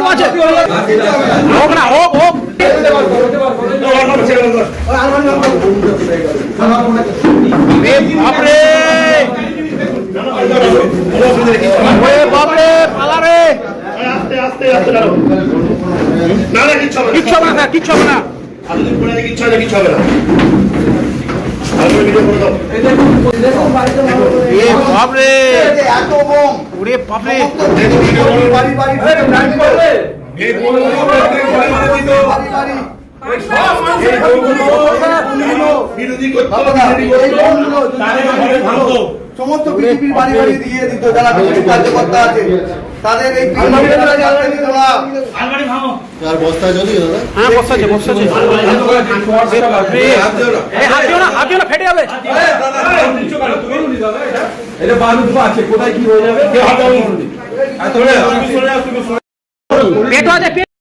আছে হোক না হোক হোক বাপরে বাপরে পালা রে কিচ্ছু হবে না কিচ্ছু হবে না বাপরে এত বোম ওরে বাপরে বাড়ি বাড়ি সমস্ত বিজেপির বাড়ি বাড়ি দিয়ে দিত যারা বিজেপি কার্যকর্তা আছে তাদের এই বস্তা যদি হ্যাঁ বসা আছে হাত দিও না ফেটে যাবে এটা বালু আছে কোথায় কি হয়ে যাবে পেট আছে